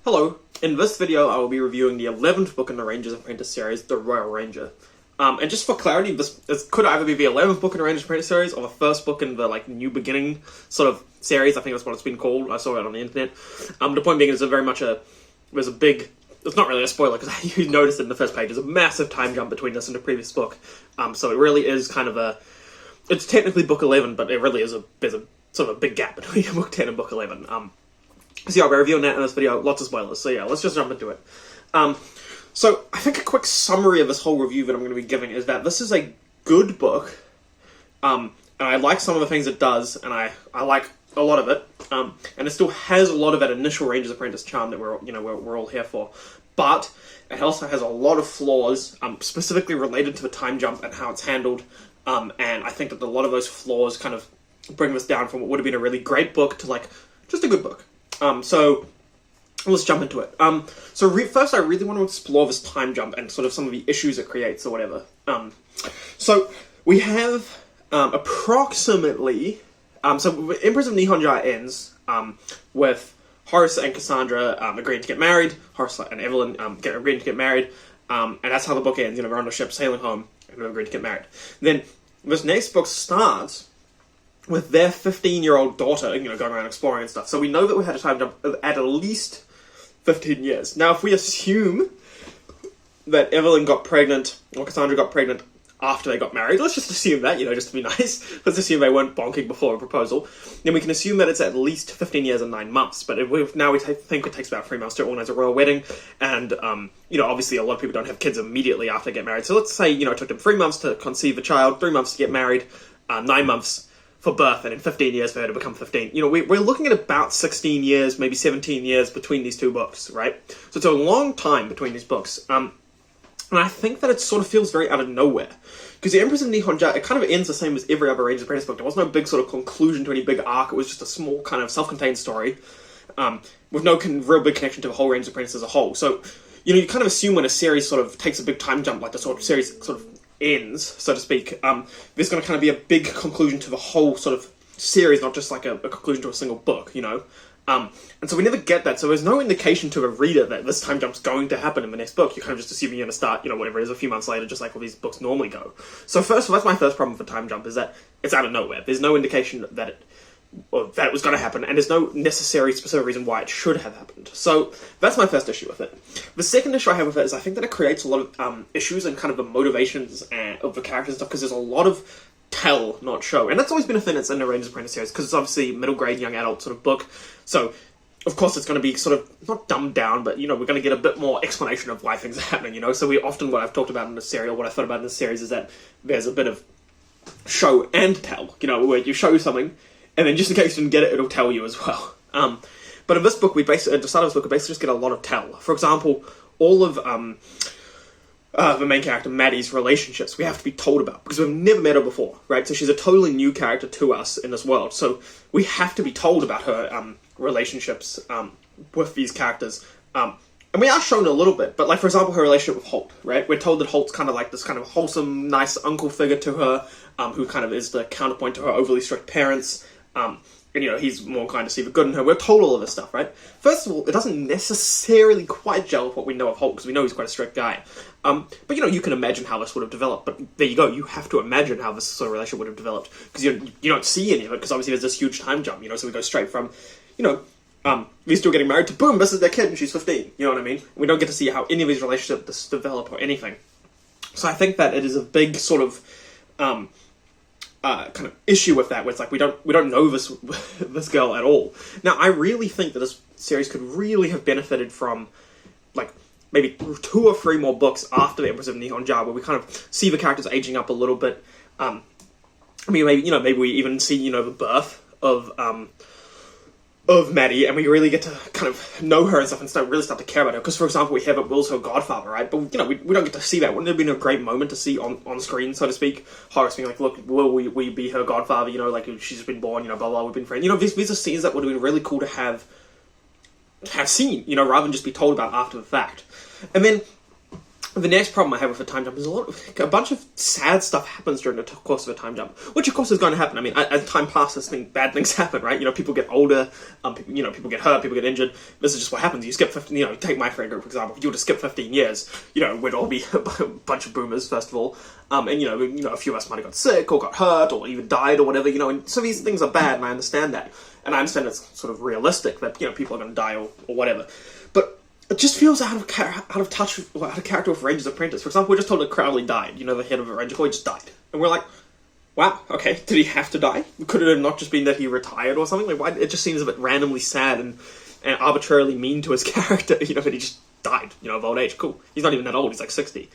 Hello, in this video I will be reviewing the 11th book in the Ranger's Apprentice series, The Royal Ranger. And just for clarity, this could either be the 11th book in the Ranger's Apprentice series or the first book in the New Beginning sort of series. I think that's what it's been called. I saw it on the internet. The point being is there's a big, it's not really a spoiler because you noticed it in the first page, there's a massive time jump between this and the previous book. So it really is kind of it's technically book 11, but it really is there's a sort of a big gap between book 10 and book 11. So yeah, I'll be reviewing that in this video, lots of spoilers, so yeah, let's just jump into it. So I think a quick summary of this whole review that I'm going to be giving is that this is a good book, and I like some of the things it does, and I like a lot of it, and it still has a lot of that initial Ranger's Apprentice charm that we're all here for, but it also has a lot of flaws, specifically related to the time jump and how it's handled, and I think that a lot of those flaws kind of bring this down from what would have been a really great book to just a good book. So let's jump into it. First I really want to explore this time jump and sort of some of the issues it creates or whatever. So we have approximately, so Empress of Nihonja ends with Horace and Cassandra agreeing to get married, Horace and Evelyn agreeing to get married, and that's how the book ends. They're on the ship sailing home and they're agreeing to get married. Then this next book starts with their 15-year-old daughter, going around exploring and stuff. So we know that we had a time jump of at least 15 years. Now, if we assume that Evelyn got pregnant, or Cassandra got pregnant after they got married, let's just assume that, just to be nice. Let's assume they weren't bonking before a proposal. Then we can assume that it's at least 15 years and 9 months. But now we think it takes about 3 months to organize a royal wedding. And, obviously a lot of people don't have kids immediately after they get married. So let's say, it took them 3 months to conceive a child, 3 months to get married, 9 months for birth, and in 15 years for her to become 15. We're looking at about 16 years, maybe 17 years between these two books, right? So it's a long time between these books. And I think that it sort of feels very out of nowhere. Because the Empress of Nihonja, it kind of ends the same as every other Ranger's Apprentice book. There was no big sort of conclusion to any big arc. It was just a small kind of self-contained story with no real big connection to the whole Ranger's Apprentice as a whole. So, you kind of assume when a series sort of takes a big time jump, like the sort of series sort of ends, so to speak, there's going to kind of be a big conclusion to the whole sort of series, not just like a conclusion to a single book, and so we never get that, so there's no indication to a reader that this time jump's going to happen in the next book. You're kind of just assuming you're going to start, whatever it is, a few months later, just like all these books normally go. So that's my first problem with time jump, is that it's out of nowhere. There's no indication that it was going to happen, and there's no necessary specific reason why it should have happened. So that's my first issue with it. The second issue I have with it is I think that it creates a lot of issues and kind of the motivations of the characters and stuff, because there's a lot of tell, not show. And that's always been a thing that's in the Ranger's Apprentice series, because it's obviously middle grade, young adult sort of book. So, of course, it's going to be sort of, not dumbed down, but, we're going to get a bit more explanation of why things are happening, So we often, what I've talked about in this series, or what I thought about in this series, is that there's a bit of show and tell, where you show something, and then just in case you didn't get it, it'll tell you as well. But in this book, at the start of this book, we basically just get a lot of tell. For example, all of the main character, Maddie's relationships, we have to be told about, because we've never met her before, right? So she's a totally new character to us in this world, so we have to be told about her relationships with these characters. And we are shown a little bit, but for example, her relationship with Holt, right? We're told that Holt's kind of like this kind of wholesome, nice uncle figure to her, who kind of is the counterpoint to her overly strict parents, and he's more inclined to see the good in her. We're told all of this stuff, right? First of all, it doesn't necessarily quite gel with what we know of Holt, because we know he's quite a strict guy. But you can imagine how this would have developed. But there you go, you have to imagine how this sort of relationship would have developed, because you don't see any of it, because obviously there's this huge time jump, so we go straight from, these two are getting married to boom, this is their kid and she's 15, you know what I mean? We don't get to see how any of these relationships develop or anything. So I think that it is a big sort of kind of issue with that, where it's we don't know this girl at all. Now, I really think that this series could really have benefited from maybe 2 or 3 more books after the Empress of Nihonja, where we kind of see the characters aging up a little bit. Maybe we even see the birth of Maddie, and we really get to kind of know her and stuff, and really start to care about her. Because, for example, we have Will's her godfather, right? But, we don't get to see that. Wouldn't it have been a great moment to see on screen, so to speak? Horace being look, will we be her godfather? She's just been born, blah, blah, we've been friends. These are scenes that would have been really cool to have seen, rather than just be told about after the fact. And then, The next problem I have with a time jump is a bunch of sad stuff happens during the course of a time jump, which of course is going to happen. I mean, as time passes, bad things happen, right? People get older, people get hurt, people get injured. This is just what happens. You skip 15, take my friend group, for example. If you were to skip 15 years, we'd all be a bunch of boomers, first of all. And, a few of us might have got sick or got hurt or even died or whatever, and so these things are bad, and I understand that. And I understand it's sort of realistic that, people are going to die or whatever. But it just feels out of touch, out of character with Ranger's Apprentice. For example, we're just told that Crowley died. The head of a Ranger Corps just died. And we're like, wow, okay, did he have to die? Could it have not just been that he retired or something? Why? It just seems a bit randomly sad and arbitrarily mean to his character, that he just died, of old age. Cool. He's not even that old, he's like 60.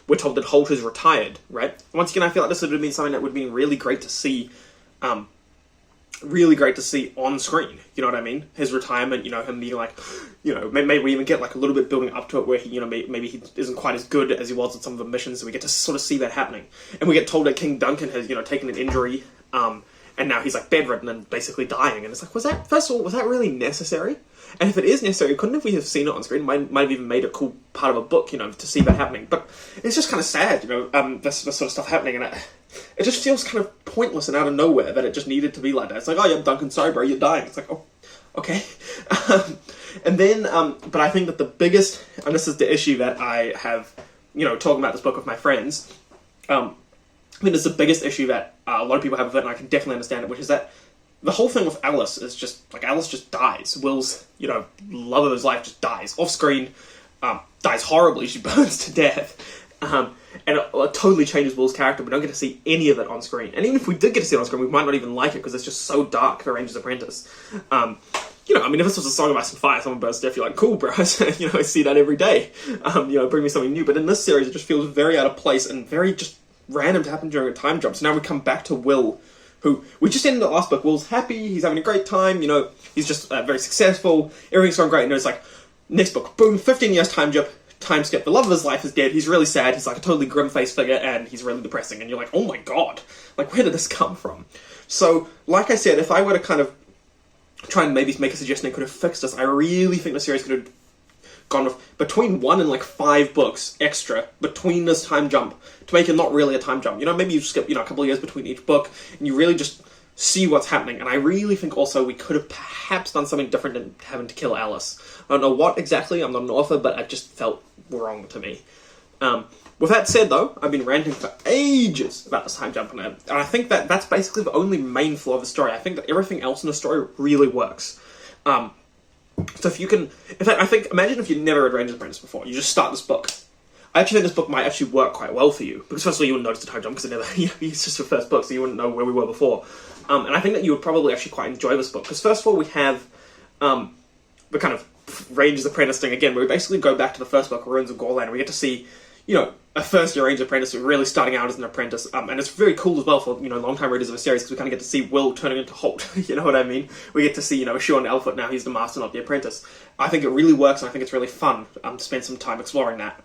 We're told that Holt is retired, right? Once again, I feel like this would have been something that would have been really great to see, on screen, you know what I mean? His retirement, him being like, maybe we even get like a little bit building up to it where he, maybe he isn't quite as good as he was at some of the missions, so we get to sort of see that happening. And we get told that King Duncan has, taken an injury, and now he's like bedridden and basically dying. And it's like, was that really necessary? And if it is necessary, couldn't we have seen it on screen? Might have even made a cool part of a book, to see that happening. But it's just kind of sad, this sort of stuff happening, and it just feels kind of pointless and out of nowhere that it just needed to be like that. It's like, oh yeah, Duncan, sorry bro, you're dying. It's like, oh, okay. And then, but I think that the biggest, and this is the issue that I have, talking about this book with my friends, I think it's the biggest issue that a lot of people have with it, and I can definitely understand it, which is that the whole thing with Alice is just, like, Alice just dies. Will's, love of his life just dies. Off screen, dies horribly. She burns to death. And it totally changes Will's character. We don't get to see any of it on screen. And even if we did get to see it on screen, we might not even like it because it's just so dark for Ranger's Apprentice. If this was a Song of Ice and Fire, someone burns to death, you're like, cool, bro. I see that every day. Bring me something new. But in this series, it just feels very out of place and very just random to happen during a time jump. So now we come back to Will, who, we just ended the last book. Will's happy, he's having a great time, he's just very successful, everything's going great, and it's like, next book, boom, 15 years time jump, time skip, the love of his life is dead, he's really sad, he's like a totally grim-faced figure, and he's really depressing, and you're like, oh my god, like, where did this come from? So, like I said, if I were to kind of try and maybe make a suggestion that could have fixed this, I really think the series could have gone with between 1 and like 5 books extra between this time jump to make it not really a time jump. Maybe you skip, a couple of years between each book and you really just see what's happening. And I really think also we could have perhaps done something different than having to kill Alice. I don't know what exactly, I'm not an author, but it just felt wrong to me. With that said though, I've been ranting for ages about this time jump, and I think that that's basically the only main flaw of the story. I think that everything else in the story really works. So if you can, in fact, I think, imagine if you'd never read Ranger's Apprentice before, you just start this book. I actually think this book might actually work quite well for you, because first of all, you wouldn't notice the time jump, because it's just your first book, so you wouldn't know where we were before. And I think that you would probably actually quite enjoy this book, because first of all, we have the kind of Ranger's Apprentice thing again, where we basically go back to the first book, Ruins of Gorland, and we get to see, a first-year Ranger's Apprentice really starting out as an apprentice, and it's very cool as well for, long-time readers of a series, because we kind of get to see Will turning into Holt, you know what I mean? We get to see, Sean Elfoot now, he's the master, not the apprentice. I think it really works, and I think it's really fun to spend some time exploring that.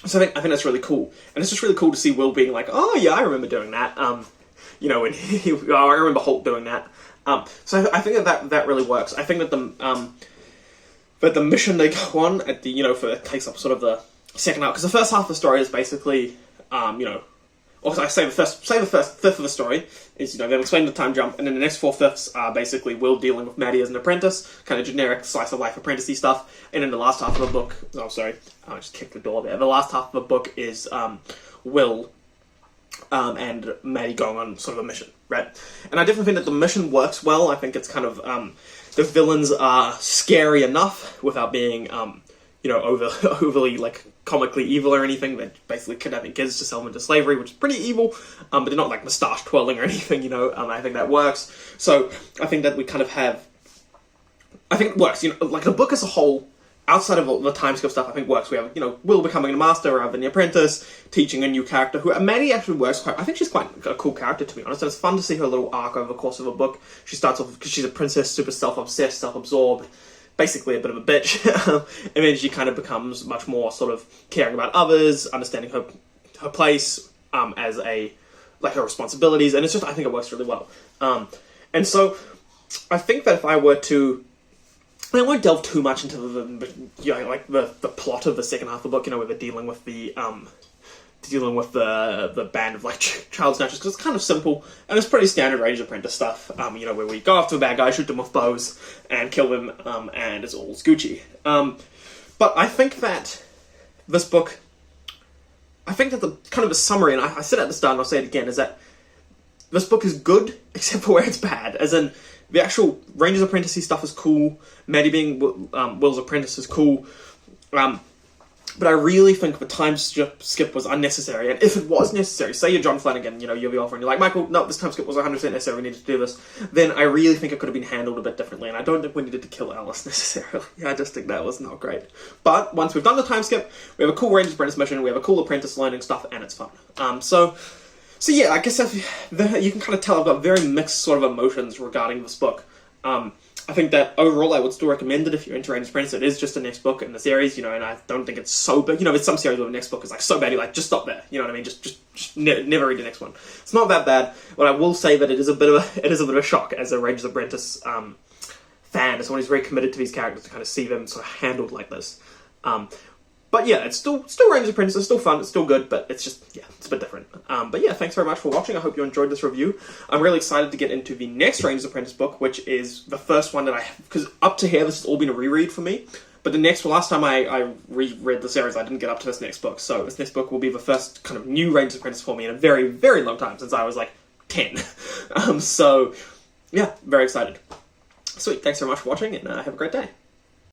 So I think that's really cool, and it's just really cool to see Will being like, oh yeah, I remember doing that, and I remember Holt doing that. So I think that really works. I think that the mission they go on at the, it takes up sort of the second half, because the first half of the story is basically, or I say the first fifth of the story is, they'll explain the time jump, and then the next 4/5 are basically Will dealing with Maddie as an apprentice, kind of generic slice of life apprenticey stuff, and then the last half of the book, I just kicked the door there. The last half of the book is Will and Maddie going on sort of a mission, right? And I definitely think that the mission works well. I think it's kind of, the villains are scary enough without being, overly, like, comically evil or anything. They're basically kidnapping kids to sell them into slavery, which is pretty evil, but they're not, like, moustache twirling or anything, I think that works. So, I think that we kind of have, I think it works, like, the book as a whole, outside of the time skip stuff, I think works. We have, Will becoming a master rather than the apprentice, teaching a new character who, Maddie actually works quite, I think she's quite a cool character, to be honest, and it's fun to see her little arc over the course of a book. She starts off, because she's a princess, super self-obsessed, self-absorbed, basically a bit of a bitch, and then she kind of becomes much more sort of caring about others, understanding her place as a, like, her responsibilities, and it's just, I think it works really well. And so, I think that if I were to I won't delve too much into the plot of the second half of the book, where they're dealing with the band of child snatchers, because it's kind of simple and it's pretty standard Ranger Apprentice stuff. Where we go after the bad guys, shoot them with bows, and kill them, and it's all Gucci. But I think that this book, the kind of a summary, and I said it at the start and I'll say it again, is that this book is good except for where it's bad. As in, the actual Ranger's Apprentice stuff is cool. Maddie being Will's apprentice is cool. But I really think the time skip was unnecessary. And if it was necessary, say you're John Flanagan, you're the author, and you're like, Michael, no, this time skip was 100% necessary, we needed to do this, then I really think it could have been handled a bit differently. And I don't think we needed to kill Alice necessarily. I just think that was not great. But once we've done the time skip, we have a cool Ranger's Apprentice mission, we have a cool apprentice learning stuff, and it's fun. So yeah, I guess you can kind of tell I've got very mixed sort of emotions regarding this book. I think that overall I would still recommend it if you're into Ranger's Apprentice. It is just the next book in the series, and I don't think it's so bad. There's some series where the next book is so bad, you're just stop there. You know what I mean? Just never read the next one. It's not that bad, but I will say that it is a bit of a shock as a Ranger's Apprentice fan, as someone who's very committed to these characters, to kind of see them sort of handled like this. But yeah, it's still Ranger's Apprentice, it's still fun, it's still good, but it's just, it's a bit different. But yeah, thanks very much for watching, I hope you enjoyed this review. I'm really excited to get into the next Ranger's Apprentice book, which is the first one that I have, because up to here this has all been a reread for me, but last time I reread the series, I didn't get up to this next book, so this next book will be the first kind of new Ranger's Apprentice for me in a very, very long time, since I was 10. So, yeah, very excited. Sweet, thanks very much for watching, and have a great day.